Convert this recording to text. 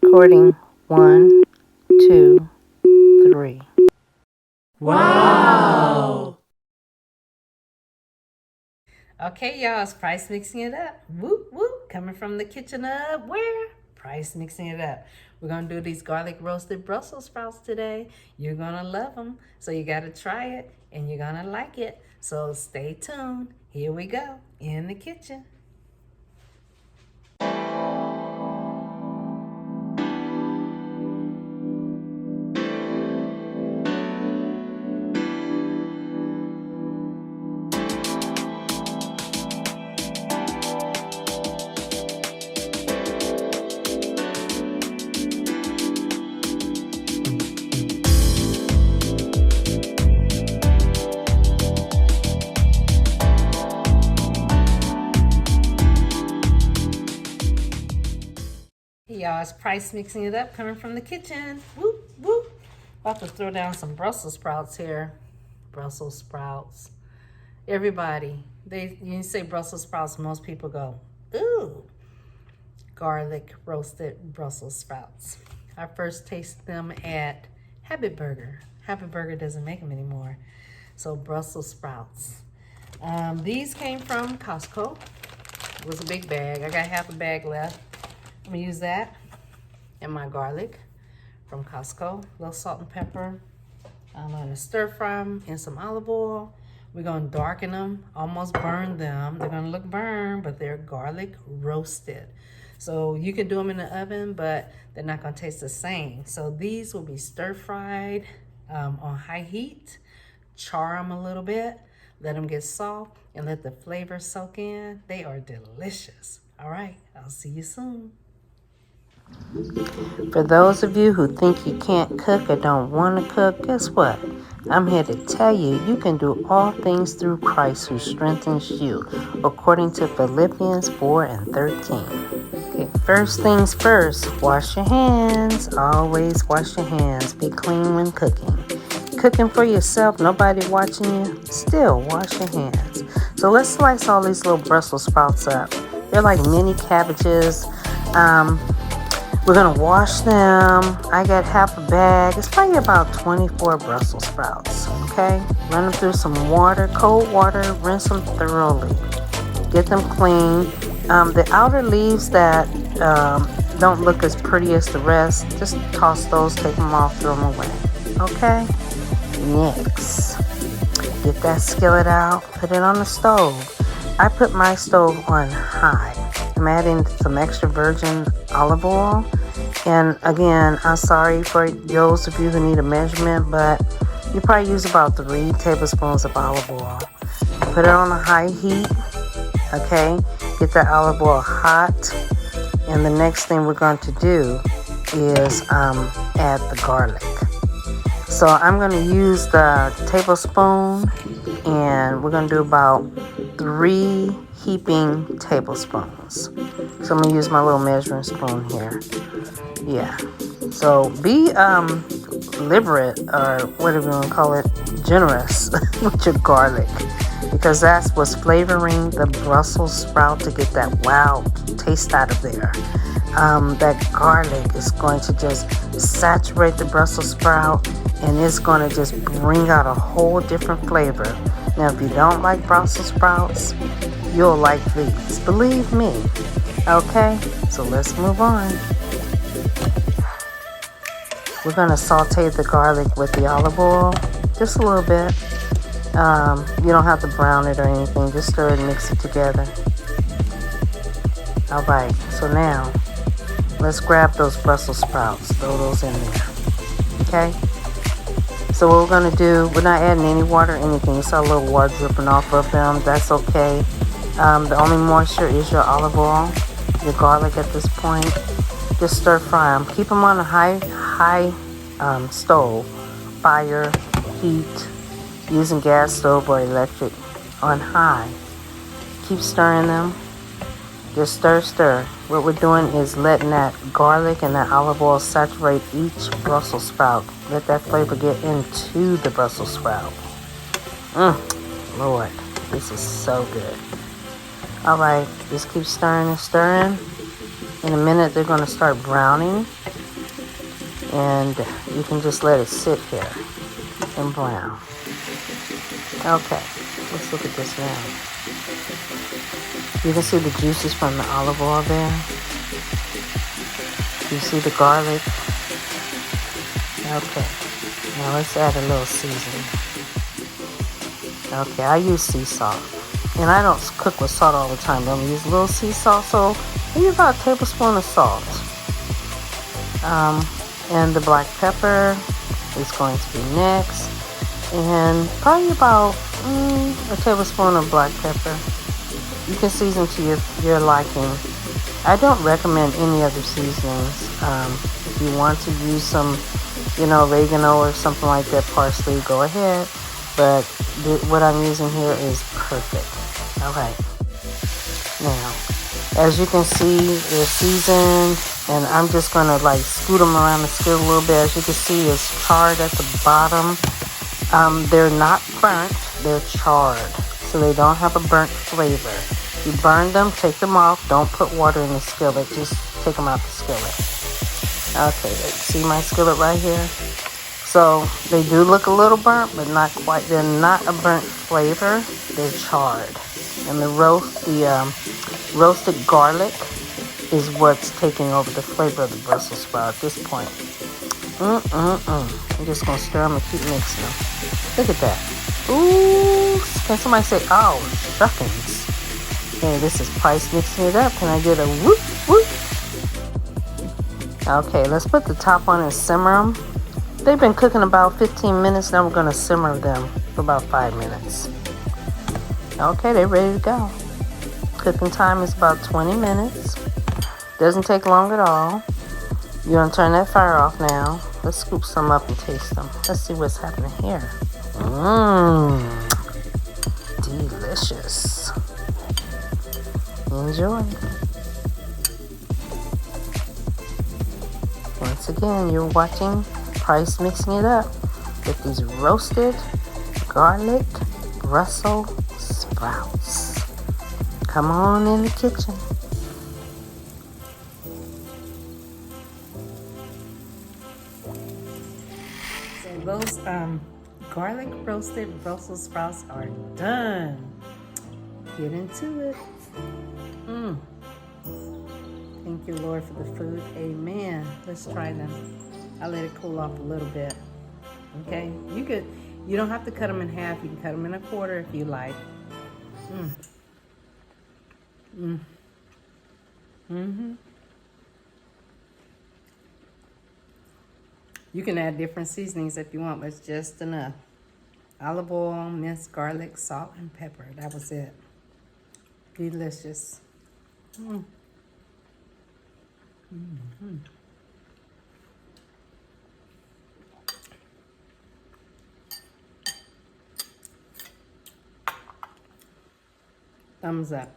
Recording 1, 2, 3. Wow! Okay, y'all, it's Price mixing it up. Whoop, whoop. Coming from the kitchen of where? Price mixing it up. We're going to do these garlic roasted Brussels sprouts today. You're going to love them. So you got to try it and you're going to like it. So stay tuned. Here we go in the kitchen. Y'all, it's Price mixing it up, coming from the kitchen. Whoop, whoop. About to throw down some Brussels sprouts here. Brussels sprouts. Everybody, you say Brussels sprouts, most people go, ooh. Garlic roasted Brussels sprouts. I first tasted them at Habit Burger. Habit Burger doesn't make them anymore. So Brussels sprouts. These came from Costco. It was a big bag. I got half a bag left. I'm gonna use that and my garlic from Costco. A little salt and pepper. I'm gonna stir fry them in some olive oil. We're gonna darken them, almost burn them. They're gonna look burned, but they're garlic roasted. So you can do them in the oven, but they're not gonna taste the same. So these will be stir fried on high heat. Char them a little bit, let them get soft, and let the flavor soak in. They are delicious. All right, I'll see you soon. For those of you who think you can't cook or don't want to cook, guess what? I'm here to tell you, you can do all things through Christ who strengthens you, according to Philippians 4 and 13. Okay, first things first, wash your hands. Always wash your hands. Be clean when cooking. Cooking for yourself, nobody watching you, still wash your hands. So let's slice all these little Brussels sprouts up. They're like mini cabbages. We're gonna wash them. I got half a bag. It's probably about 24 Brussels sprouts, okay? Run them through some water, cold water, rinse them thoroughly. Get them clean. The outer leaves that don't look as pretty as the rest, just toss those, take them off, throw them away, okay? Next, get that skillet out, put it on the stove. I put my stove on high. I'm adding some extra virgin olive oil. And again, I'm sorry for those of you who need a measurement, but you probably use about 3 tablespoons of olive oil. Put it on a high heat, okay? Get the olive oil hot. And the next thing we're going to do is add the garlic. So I'm going to use the tablespoon, and we're going to do about 3 heaping tablespoons. So I'm going to use my little measuring spoon here. Yeah. So be liberate, or whatever you want to call it, generous with your garlic, because that's what's flavoring the Brussels sprout to get that wow taste out of there. That garlic is going to just saturate the Brussels sprout, and it's going to just bring out a whole different flavor. Now, if you don't like Brussels sprouts, you'll like these. Believe me. Okay, so let's move on. We're going to saute the garlic with the olive oil, just a little bit. You don't have to brown it or anything. Just stir it and mix it together. All right, so now let's grab those Brussels sprouts, throw those in there. Okay? So what we're going to do, we're not adding any water or anything. You saw a little water dripping off of them. That's okay. The only moisture is your olive oil, your garlic at this point. Just stir fry them. Keep them on a high stove, fire, heat, using gas stove or electric on high. Keep stirring them. Just stir. What we're doing is letting that garlic and that olive oil saturate each Brussels sprout. Let that flavor get into the Brussels sprout. Lord, this is so good. All right, just keep stirring and stirring. In a minute, they're going to start browning, and you can just let it sit here and brown. Okay, let's look at this now. You can see the juices from the olive oil there. You see the garlic. Okay, now let's add a little seasoning. Okay, I use sea salt. And I don't cook with salt all the time. I'm going to use a little sea salt, so maybe about a tablespoon of salt. And the black pepper is going to be next. And probably about a tablespoon of black pepper. You can season to your liking. I don't recommend any other seasonings. If you want to use some, oregano or something like that, parsley, go ahead. But what I'm using here is perfect. Okay. Now, as you can see, they're seasoned, and I'm just gonna scoot them around the skillet a little bit. As you can see, it's charred at the bottom. They're not burnt, they're charred, so they don't have a burnt flavor. You burn them, take them off. Don't put water in the skillet, just take them out the skillet. Okay, see my skillet right here? So they do look a little burnt, but not quite. They're not a burnt flavor, they're charred. And the roasted garlic is what's taking over the flavor of the Brussels sprout at this point. I'm just gonna stir them and keep mixing them. Look at that. Ooh, can somebody say, oh, shuckins. Okay, this is Price mixing it up. Can I get a whoop, whoop? Okay, let's put the top on and simmer them. They've been cooking about 15 minutes. Now we're gonna simmer them for about 5 minutes. Okay, they're ready to go. Cooking time is about 20 minutes. Doesn't take long at all. You're gonna turn that fire off now. Let's scoop some up and taste them. Let's see what's happening here. Delicious. Enjoy. Once again, you're watching Price mixing it up with these roasted garlic Brussels sprouts. Come on in the kitchen. So those garlic roasted Brussels sprouts are done. Get into it. Thank you, Lord, for the food. Amen. Let's try them. I'll let it cool off a little bit. Okay? You don't have to cut them in half. You can cut them in a quarter if you like. You can add different seasonings if you want, but it's just enough. Olive oil, minced garlic, salt, and pepper. That was it. Delicious. Thumbs up.